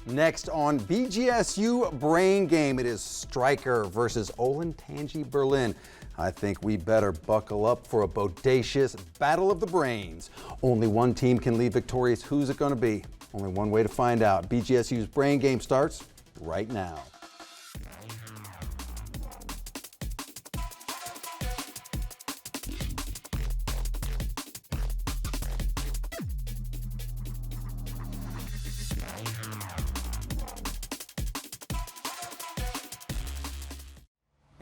Next on BGSU Brain Game, it is Stryker versus Olentangy Berlin. I think we better buckle up for a bodacious battle of the brains. Only one team can leave victorious. Who's it going to be? Only one way to find out. BGSU's Brain Game starts right now.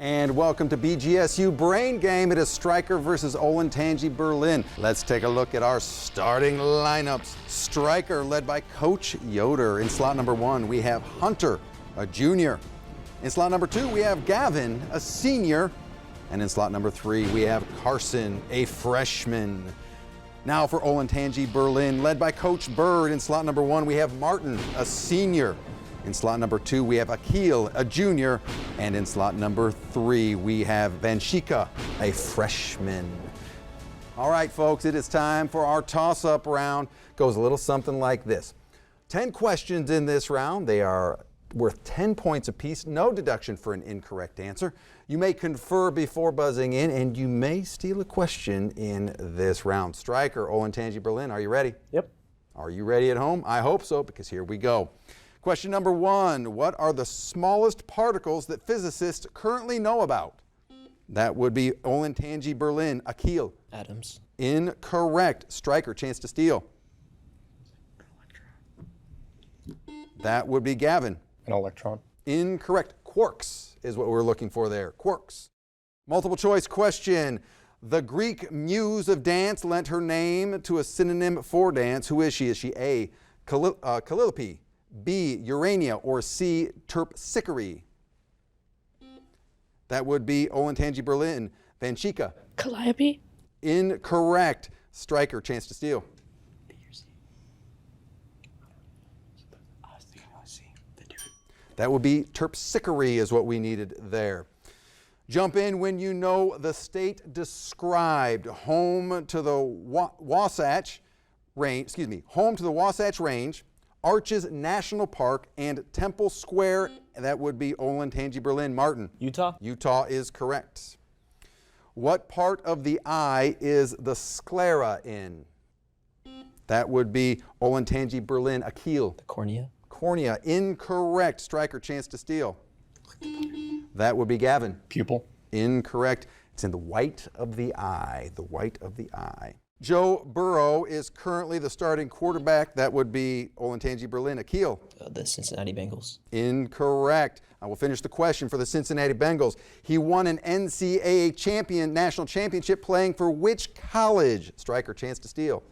And welcome to BGSU Brain Game. It is Stryker versus Olentangy Berlin. Let's take a look at our starting lineups. Stryker led by Coach Yoder. In slot number 1, we have Hunter, a junior. In slot number 2, we have Gavin, a senior. And in slot number 3, we have Carson, a freshman. Now for Olentangy Berlin, led by Coach Bird. In slot number 1, we have Martin, a senior. In slot number 2, we have Akil, a junior. And in slot number 3, we have Vanshika, a freshman. All right, folks, it is time for our toss-up round. Goes a little something like this. 10 questions in this round. They are worth 10 points apiece. No deduction for an incorrect answer. You may confer before buzzing in, and you may steal a question in this round. Stryker, Olentangy Berlin, are you ready? Yep. Are you ready at home? I hope so, because here we go. Question number 1, what are the smallest particles that physicists currently know about? That would be Olentangy Berlin. Akil. Atoms. Incorrect. Stryker, chance to steal. That would be Gavin. An electron. Incorrect. Quarks is what we're looking for there. Quarks. Multiple choice question. The Greek muse of dance lent her name to a synonym for dance. Who is she? Is she A, Calliope, B, Urania, or C, Terpsichore? That would be Olentangy Berlin. Vanshika. Calliope. Incorrect. Stryker, chance to steal. B or C? That would be Terpsichore is what we needed there. Jump in when you know the state described. Home to the Wasatch Range, Arches National Park, and Temple Square. That would be Olentangy Berlin. Martin. Utah. Utah is correct. What part of the eye is the sclera in? That would be Olentangy Berlin. Akil. The cornea. Cornea. Incorrect. Stryker, chance to steal. That would be Gavin. Pupil. Incorrect. It's in the white of the eye. The white of the eye. Joe Burrow is currently the starting quarterback. That would be Olentangy Berlin. Akil. The Cincinnati Bengals. Incorrect. I will finish the question for the Cincinnati Bengals. He won an NCAA national championship playing for which college? Stryker, chance to steal.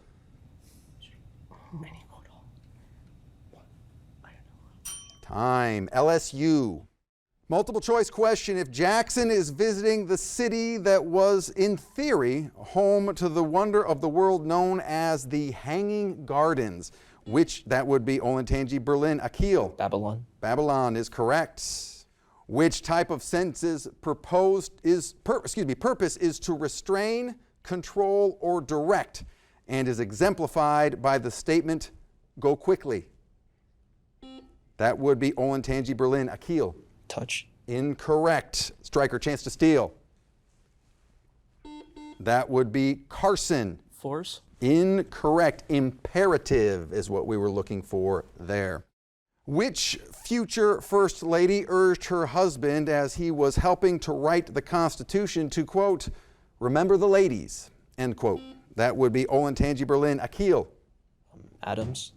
Time. LSU. Multiple choice question. If Jackson is visiting the city that was, in theory, home to the wonder of the world known as the Hanging Gardens, which that would be Olentangy Berlin. Akil. Babylon. Babylon is correct. Which type of sentence purpose is to restrain, control, or direct, and is exemplified by the statement, go quickly? That would be Olentangy Berlin. Akil. Touch. Incorrect. Stryker, chance to steal. That would be Carson. Force. Incorrect. Imperative is what we were looking for there. Which future First Lady urged her husband as he was helping to write the Constitution to, quote, remember the ladies, end quote? That would be Olentangy Berlin. Akil. Adams.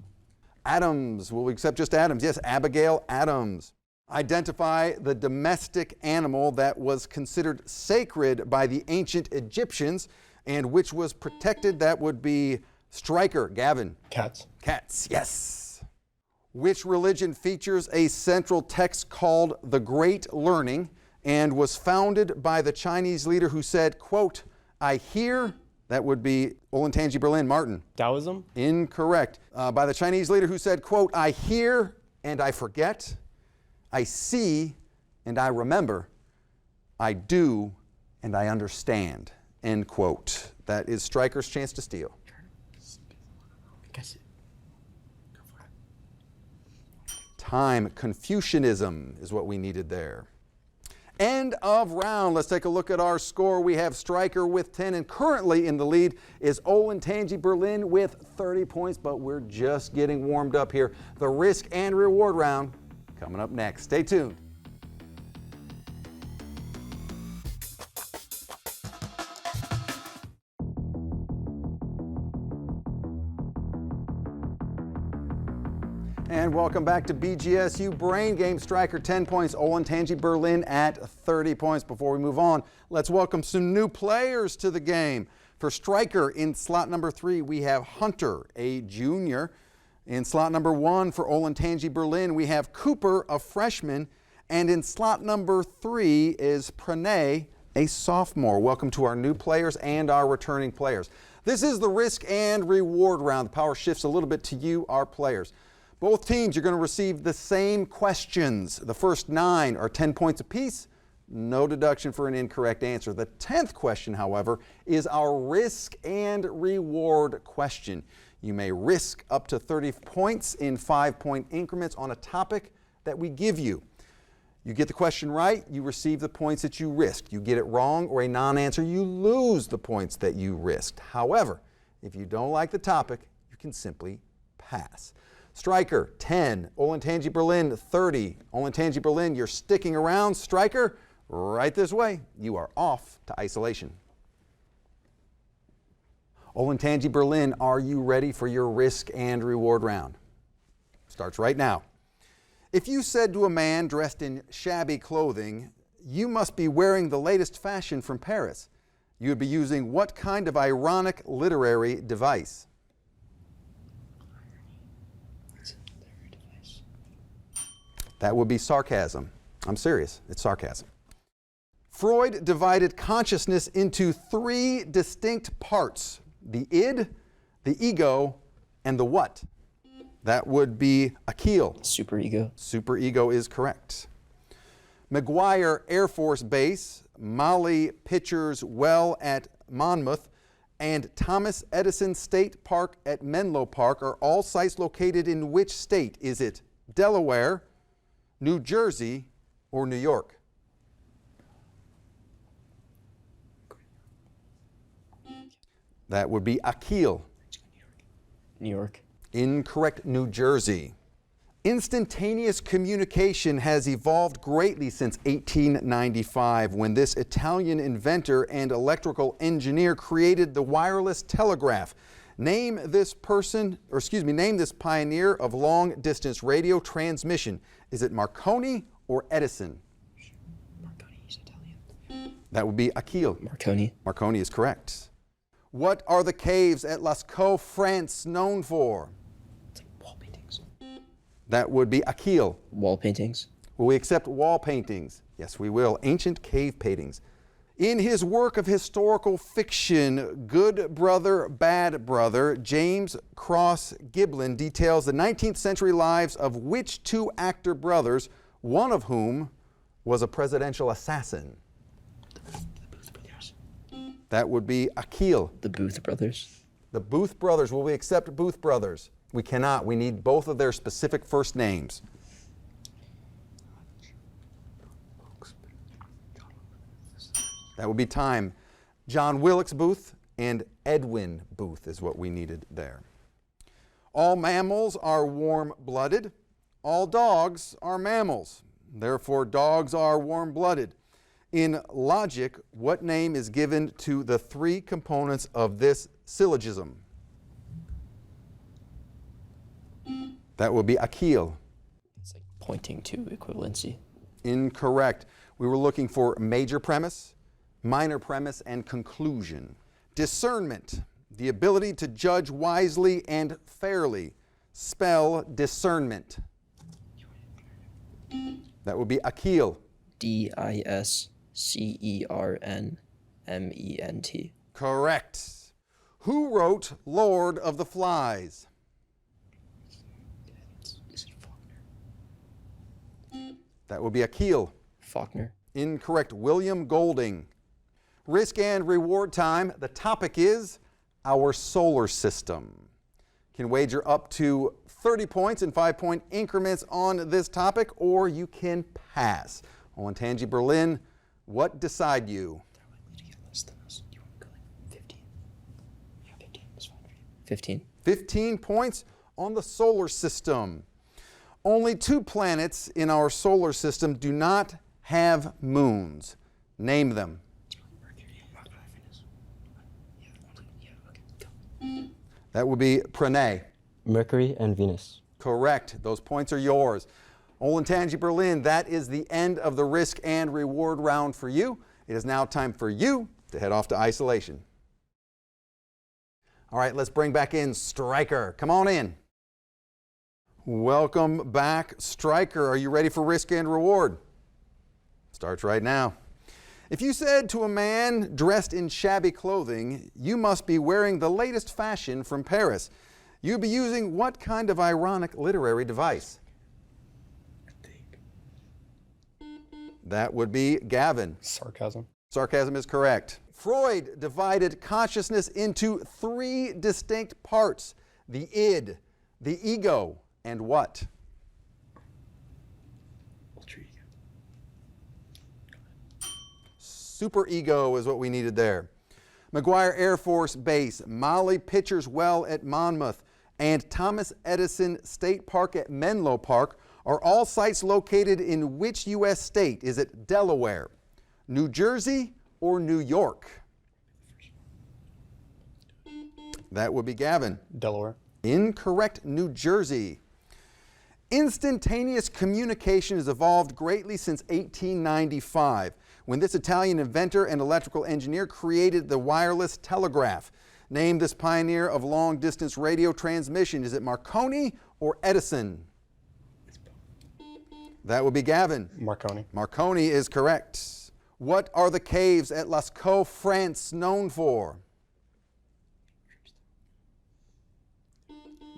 Adams. Will we accept just Adams? Yes, Abigail Adams. Identify the domestic animal that was considered sacred by the ancient Egyptians and which was protected. That would be Stryker. Gavin. Cats. Cats, yes. Which religion features a central text called The Great Learning and was founded by the Chinese leader who said, quote, I hear, that would be Olentangy Berlin. Martin. Taoism. Incorrect. By the Chinese leader who said, quote, I hear and I forget. I see and I remember. I do and I understand. End quote. That is Stryker's chance to steal. time. Confucianism is what we needed there. End of round. Let's take a look at our score. We have Stryker with 10, and currently in the lead is Olentangy Berlin with 30 points, but we're just getting warmed up here. The risk and reward round coming up next. Stay tuned. And welcome back to BGSU Brain Game. Stryker 10 points, Olentangy Berlin at 30 points. Before we move on, let's welcome some new players to the game. For Stryker, in slot number 3, we have Hunter, a junior. In slot number 1 for Olentangy Berlin, we have Cooper, a freshman. And in slot number 3 is Pranay, a sophomore. Welcome to our new players and our returning players. This is the risk and reward round. The power shifts a little bit to you, our players. Both teams are going to receive the same questions. The first 9 are 10 points apiece. No deduction for an incorrect answer. The 10th question, however, is our risk and reward question. You may risk up to 30 points in 5-point increments on a topic that we give you. You get the question right, you receive the points that you risked. You get it wrong or a non-answer, you lose the points that you risked. However, if you don't like the topic, you can simply pass. Stryker, 10. Olentangy Berlin, 30. Olentangy Berlin, you're sticking around. Stryker, right this way. You are off to isolation. Olentangy Berlin, are you ready for your risk and reward round? Starts right now. If you said to a man dressed in shabby clothing, you must be wearing the latest fashion from Paris, you would be using what kind of ironic literary device? That would be sarcasm. I'm serious, it's sarcasm. Freud divided consciousness into 3 distinct parts: the id, the ego, and the what? That would be Akil. Superego. Superego is correct. McGuire Air Force Base, Molly Pitcher's Well at Monmouth, and Thomas Edison State Park at Menlo Park are all sites located in which state? Is it Delaware, New Jersey, or New York? That would be Akil. New York. Incorrect, New Jersey. Instantaneous communication has evolved greatly since 1895, when this Italian inventor and electrical engineer created the wireless telegraph. Name this pioneer of long-distance radio transmission. Is it Marconi or Edison? Marconi, he's Italian. That would be Akil. Marconi. Marconi is correct. What are the caves at Lascaux, France known for? It's like wall paintings. That would be Akil. Wall paintings. Will we accept wall paintings? Yes, we will. Ancient cave paintings. In his work of historical fiction, Good Brother, Bad Brother, James Cross Giblin details the 19th century lives of which 2 actor brothers, one of whom was a presidential assassin? The Booth brothers. That would be Akil. The Booth brothers. The Booth brothers. Will we accept Booth brothers? We cannot. We need both of their specific first names. That would be time. John Wilkes Booth and Edwin Booth is what we needed there. All mammals are warm-blooded. All dogs are mammals. Therefore, dogs are warm-blooded. In logic, what name is given to the 3 components of this syllogism? That would be Akil. It's like pointing to equivalency. Incorrect. We were looking for major premise, minor premise, and conclusion. Discernment, the ability to judge wisely and fairly. Spell discernment. That would be Akil. Discernment. Correct. Who wrote Lord of the Flies? Is it Faulkner? That would be Akil. Faulkner. Incorrect. William Golding. Risk and reward time. The topic is our solar system. can wager up to 30 points in 5-point increments on this topic, or you can pass. Olentangy Berlin, what decide you? They're likely to get less than us. You want to go like 15? Yeah, 15 is fine for you. 15. 15 points on the solar system. Only 2 planets in our solar system do not have moons. Name them. It's probably Mercury, Venus. Yeah, okay, go. That would be Pranay. Mercury and Venus. Correct. Those points are yours. Olentangy Berlin, that is the end of the risk and reward round for you. It is now time for you to head off to isolation. All right, let's bring back in Stryker. Come on in. Welcome back, Stryker. Are you ready for risk and reward? Starts right now. If you said to a man dressed in shabby clothing, you must be wearing the latest fashion from Paris, you'd be using what kind of ironic literary device? That would be Gavin. Sarcasm. Sarcasm is correct. Freud divided consciousness into 3 distinct parts: the id, the ego, and what? Ultra ego. Superego is what we needed there. McGuire Air Force Base, Molly Pitcher's Well at Monmouth, and Thomas Edison State Park at Menlo Park are all sites located in which U.S. state? Is it Delaware, New Jersey, or New York? That would be Gavin. Delaware. Incorrect. New Jersey. Instantaneous communication has evolved greatly since 1895, when this Italian inventor and electrical engineer created the wireless telegraph. Name this pioneer of long-distance radio transmission. Is it Marconi or Edison? That would be Gavin. Marconi. Marconi is correct. What are the caves at Lascaux, France known for?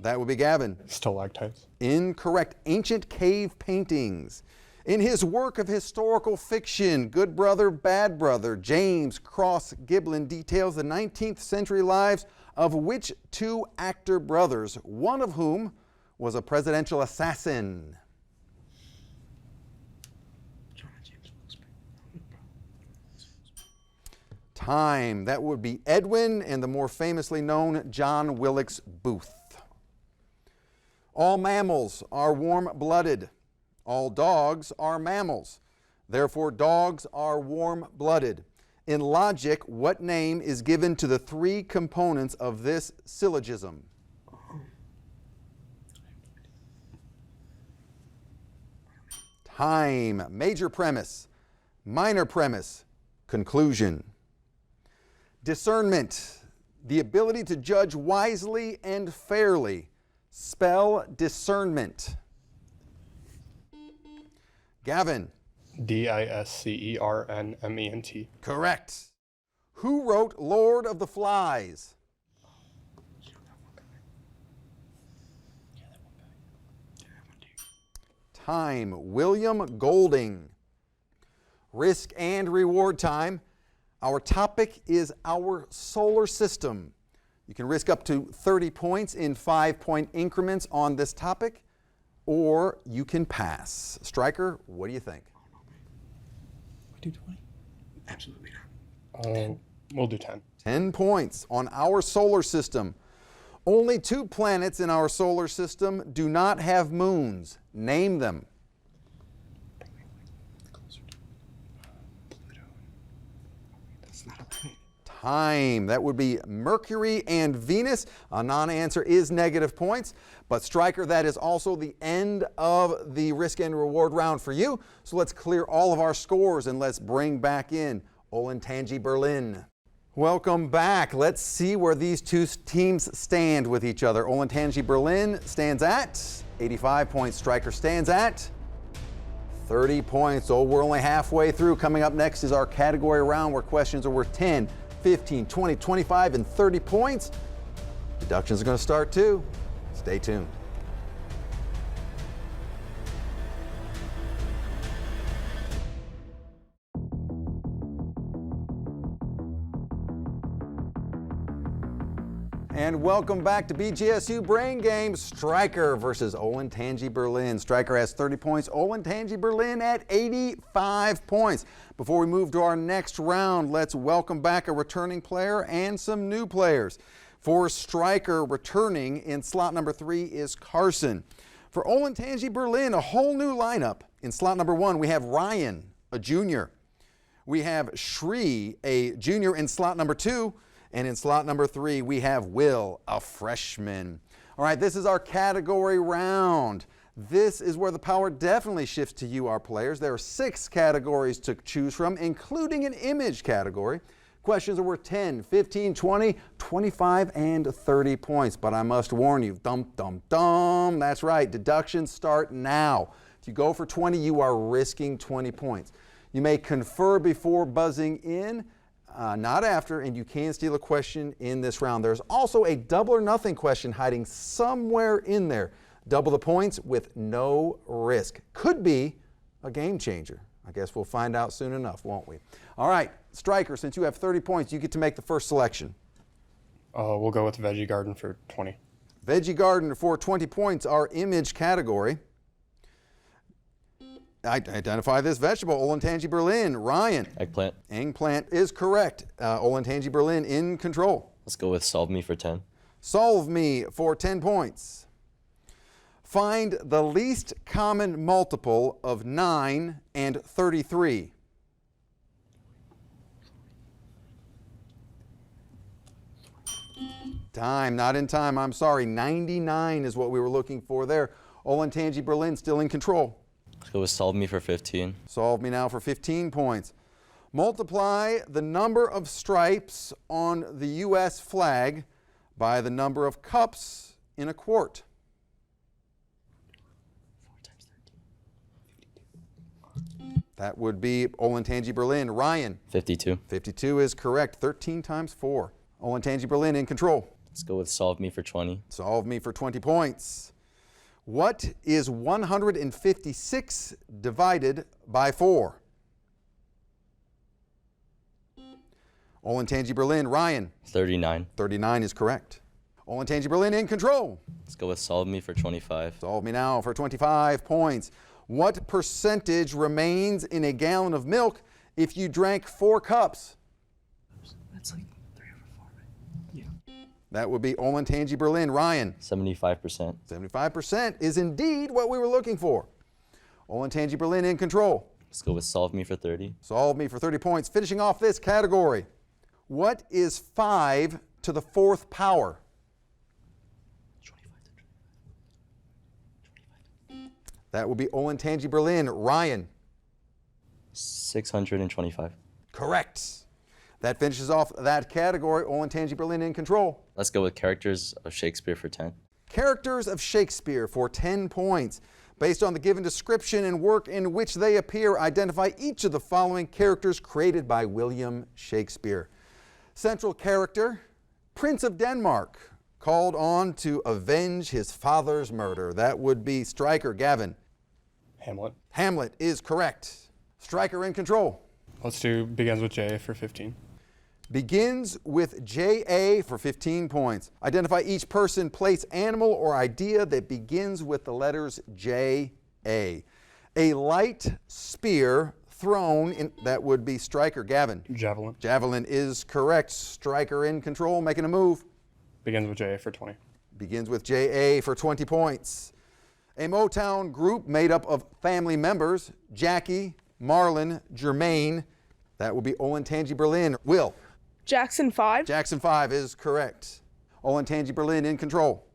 That would be Gavin. Stalactites. Incorrect. Ancient cave paintings. In his work of historical fiction, Good Brother, Bad Brother, James Cross Giblin details the 19th century lives of which 2 actor brothers, one of whom was a presidential assassin? Time. That would be Edwin and the more famously known John Wilkes Booth. All mammals are warm-blooded. All dogs are mammals. Therefore, dogs are warm-blooded. In logic, what name is given to the 3 components of this syllogism? Time. Major premise. Minor premise. Conclusion. Discernment. The ability to judge wisely and fairly. Spell discernment. Gavin. Discernment. Correct. Who wrote Lord of the Flies? Time. William Golding. Risk and reward time. Our topic is our solar system. You can risk up to 30 points in 5-point increments on this topic, or you can pass. Stryker, what do you think? We do 20? Absolutely not. We'll do 10. 10 points on our solar system. Only 2 planets in our solar system do not have moons. Name them. That's not a planet. Time. That would be Mercury and Venus. A non-answer is negative points. But Stryker, that is also the end of the risk and reward round for you. So let's clear all of our scores and let's bring back in Olentangy Berlin. Welcome back. Let's see where these 2 teams stand with each other. Olentangy Berlin stands at 85 points. Stryker stands at 30 points. So we're only halfway through. Coming up next is our category round where questions are worth 10, 15, 20, 25, and 30 points. Deductions are going to start too. Stay tuned. And welcome back to BGSU Brain Game, Stryker versus Olentangy Berlin. Stryker has 30 points, Olentangy Berlin at 85 points. Before we move to our next round, let's welcome back a returning player and some new players. For Stryker, returning in slot number 3 is Carson. For Olentangy Berlin, a whole new lineup. In slot number 1, we have Ryan, a junior. We have Shri, a junior in slot number 2. And in slot number 3, we have Will, a freshman. All right, this is our category round. This is where the power definitely shifts to you, our players. There are 6 categories to choose from, including an image category. Questions are worth 10, 15, 20, 25, and 30 points. But I must warn you, that's right, deductions start now. If you go for 20, you are risking 20 points. You may confer before buzzing in, not after, and you can steal a question in this round. There's also a double or nothing question hiding somewhere in there. Double the points with no risk. Could be a game changer. I guess we'll find out soon enough, won't we? All right, Stryker, since you have 30 points, you get to make the first selection. We'll go with Veggie Garden for 20. Veggie Garden for 20 points, our image category. Identify this vegetable. Olentangy Berlin. Ryan. Eggplant. Eggplant is correct. Olentangy Berlin in control. Let's go with Solve Me for 10. Solve Me for 10 points. Find the least common multiple of 9 and 33. Time, not in time, I'm sorry. 99 is what we were looking for there. Olentangy Berlin still in control. Let's go with Solve Me for 15. Solve Me now for 15 points. Multiply the number of stripes on the U.S. flag by the number of cups in a quart. 4 times 13. That would be Olentangy Berlin. Ryan. 52. 52 is correct. 13 times 4. Olentangy Berlin in control. Let's go with Solve Me for 20. Solve Me for 20 points. What is 156 divided by 4? Olentangy Berlin. Ryan. 39. 39 is correct. Olentangy Berlin in control. Let's go with Solve Me for 25. Solve Me now for 25 points. What percentage remains in a gallon of milk if you drank 4 cups? That's like 3 over 4, right? Yeah. That would be Olentangy Berlin. Ryan. 75%. 75% is indeed what we were looking for. Olentangy Berlin in control. Let's go with Solve Me for 30. Solve Me for 30 points. Finishing off this category. What is 5 to the 4th power? 25 to 25. That would be Olentangy Berlin. Ryan. 625. Correct. That finishes off that category. Olentangy Berlin in control. Let's go with Characters of Shakespeare for 10. Characters of Shakespeare for 10 points. Based on the given description and work in which they appear, identify each of the following characters created by William Shakespeare. Central character, Prince of Denmark, called on to avenge his father's murder. That would be Stryker. Gavin. Hamlet. Hamlet is correct. Stryker in control. Let's do Begins with J for 15. Begins with J.A. for 15 points. Identify each person, place, animal, or idea that begins with the letters J.A. A light spear thrown in, that would be Stryker. Gavin. Javelin. Javelin is correct. Stryker in control, making a move. Begins with J for 20. Begins with J.A. for 20 points. A Motown group made up of family members, Jackie, Marlon, Jermaine. That would be Olentangy Berlin. Will. Jackson 5. Jackson 5 is correct. Olentangy Berlin in control.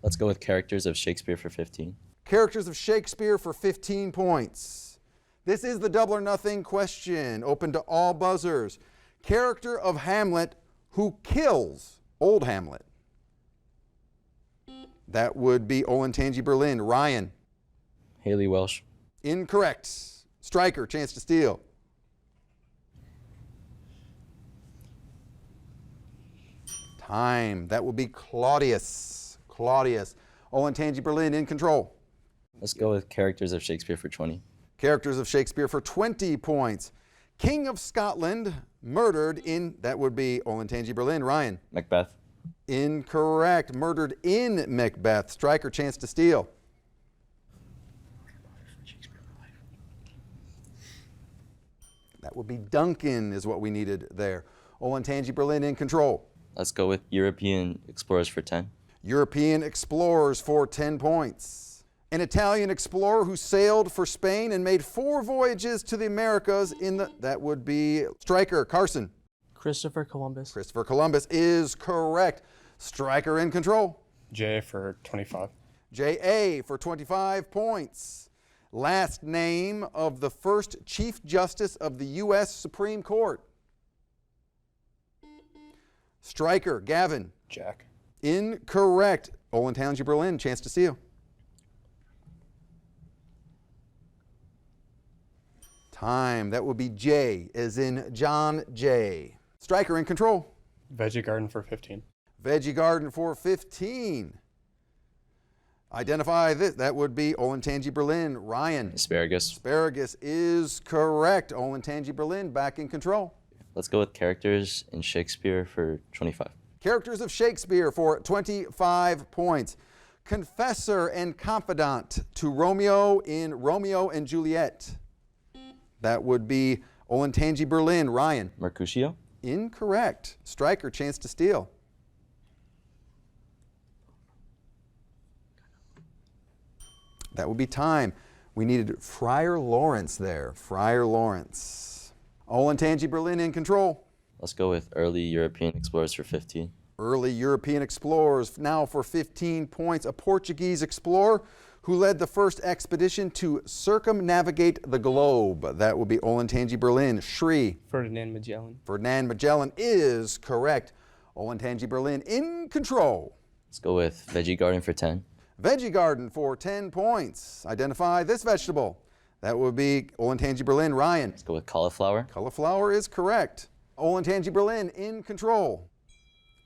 Let's go with Characters of Shakespeare for 15. Characters of Shakespeare for 15 points. This is the double or nothing question, open to all buzzers. Character of Hamlet who kills old Hamlet. That would be Olentangy Berlin. Ryan. Haley Welsh. Incorrect. Stryker, chance to steal. Time. That would be Claudius. Claudius. Olentangy Berlin in control. Let's go with Characters of Shakespeare for 20. Characters of Shakespeare for 20 points. King of Scotland murdered in, that would be Olentangy Berlin. Ryan. Macbeth. Incorrect. Murdered in Macbeth. Stryker, chance to steal. That would be Duncan is what we needed there. Olentangy Berlin in control. Let's go with European explorers for 10. European explorers for 10 points. An Italian explorer who sailed for Spain and made 4 voyages to the Americas that would be Stryker. Carson. Christopher Columbus. Christopher Columbus is correct. Stryker in control. J for 25. J.A. for 25 points. Last name of the first Chief Justice of the U.S. Supreme Court. Stryker. Gavin. Jack. Incorrect. Olentangy Berlin, chance to steal. Time. That would be J, as in John J. Stryker in control. Veggie Garden for 15. Veggie Garden for 15. Identify this. That would be Olentangy Berlin. Ryan. Asparagus. Asparagus is correct. Olentangy Berlin back in control. Let's go with characters in Shakespeare for 25. Characters of Shakespeare for 25 points. Confessor and confidant to Romeo in Romeo and Juliet. That would be Olentangy Berlin. Ryan. Mercutio. Incorrect. Stryker, chance to steal. That would be time. We needed Friar Lawrence there. Friar Lawrence. Olentangy Berlin in control. Let's go with early European explorers for 15. Early European explorers now for 15 points. A Portuguese explorer who led the first expedition to circumnavigate the globe. That would be Olentangy Berlin. Shri. Ferdinand Magellan. Ferdinand Magellan is correct. Olentangy Berlin in control. Let's go with Veggie Garden for 10. Veggie Garden for 10 points. Identify this vegetable. That would be Olentangy Berlin. Ryan. Let's go with cauliflower. Cauliflower is correct. Olentangy Berlin in control.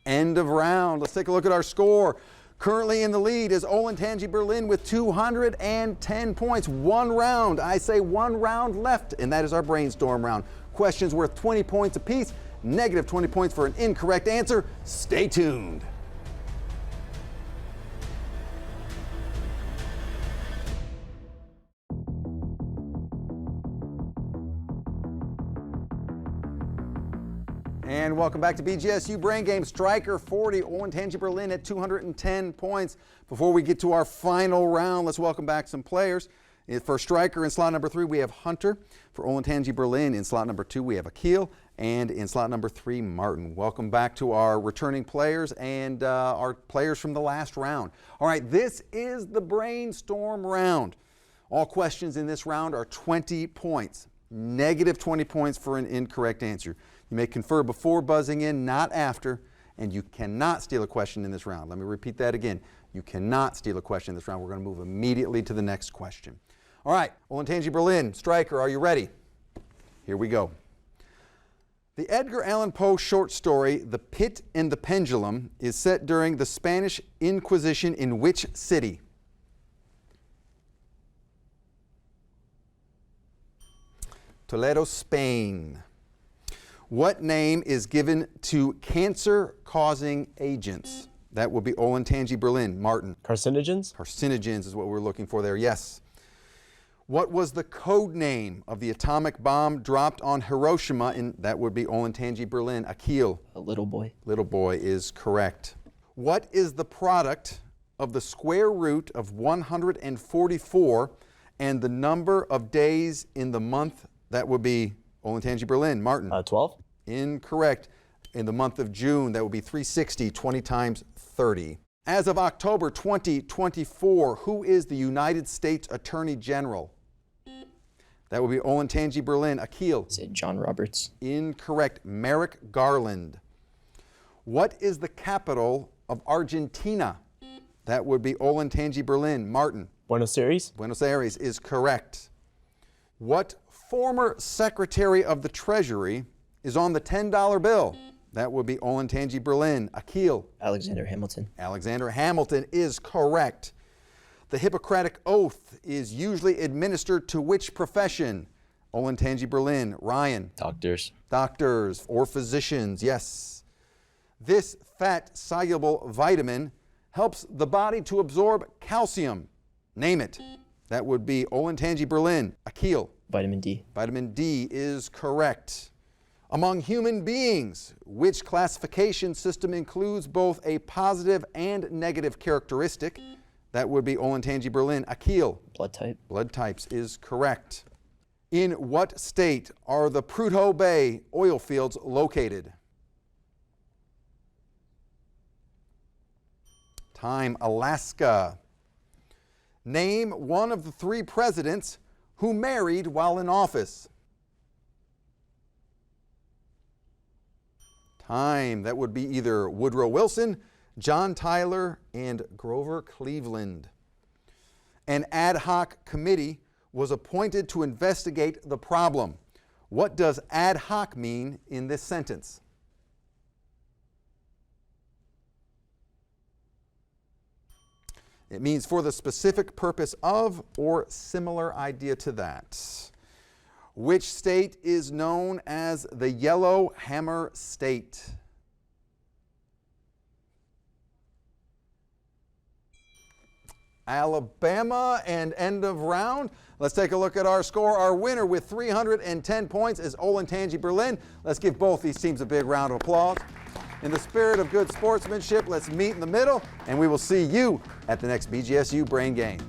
End of round. Let's take a look at our score. Currently in the lead is Olentangy Berlin with 210 points. One round, I say one round left, and that is our brainstorm round. Questions worth 20 points apiece, negative 20 points for an incorrect answer. Stay tuned. And welcome back to BGSU Brain Game. Stryker 40, Olentangy Berlin at 210 points. Before we get to our final round, let's welcome back some players. For Stryker in slot number 3, we have Hunter. For Olentangy Berlin in slot number 2, we have Akil. And in slot number 3, Martin. Welcome back to our returning players and our players from the last round. All right, this is the brainstorm round. All questions in this round are 20 points. Negative 20 points for an incorrect answer. You may confer before buzzing in, not after, and you cannot steal a question in this round. Let me repeat that again. You cannot steal a question in this round. We're going to move immediately to the next question. All right, Olentangy Berlin, Stryker, are you ready? Here we go. The Edgar Allan Poe short story, The Pit and the Pendulum, is set during the Spanish Inquisition in which city? Toledo, Spain. What name is given to cancer-causing agents? That will be Olentangy Berlin. Martin. Carcinogens? Carcinogens is what we're looking for there, yes. What was the code name of the atomic bomb dropped on Hiroshima? That would be Olentangy Berlin. Akil. A little boy. Little boy is correct. What is the product of the square root of 144 and the number of days in the month? That would be Olentangy Berlin. Martin. 12? Incorrect. In the month of June, that would be 360, 20 times 30. As of October 2024, who is the United States Attorney General? That would be Olentangy Berlin. Akil. Is it John Roberts? Incorrect. Merrick Garland. What is the capital of Argentina? That would be Olentangy Berlin. Martin. Buenos Aires? Buenos Aires is correct. What former Secretary of the Treasury is on the $10 bill? That would be Olentangy Berlin. Akil. Alexander Hamilton. Alexander Hamilton is correct. The Hippocratic Oath is usually administered to which profession? Olentangy Berlin. Ryan. Doctors. Doctors or physicians, yes. This fat-soluble vitamin helps the body to absorb calcium. Name it. That would be Olentangy Berlin. Akil. Vitamin D. Vitamin D is correct. Among human beings, which classification system includes both a positive and negative characteristic? That would be Olentangy Berlin. Akil. Blood type. Blood types is correct. In what state are the Prudhoe Bay oil fields located? Time, Alaska. Name one of the 3 presidents who married while in office. Time, that would be either Woodrow Wilson, John Tyler, and Grover Cleveland. An ad hoc committee was appointed to investigate the problem. What does ad hoc mean in this sentence? It means for the specific purpose of or similar idea to that. Which state is known as the Yellow Hammer State? Alabama, and end of round. Let's take a look at our score. Our winner with 310 points is Olentangy Berlin. Let's give both these teams a big round of applause. In the spirit of good sportsmanship, let's meet in the middle, and we will see you at the next BGSU Brain Game.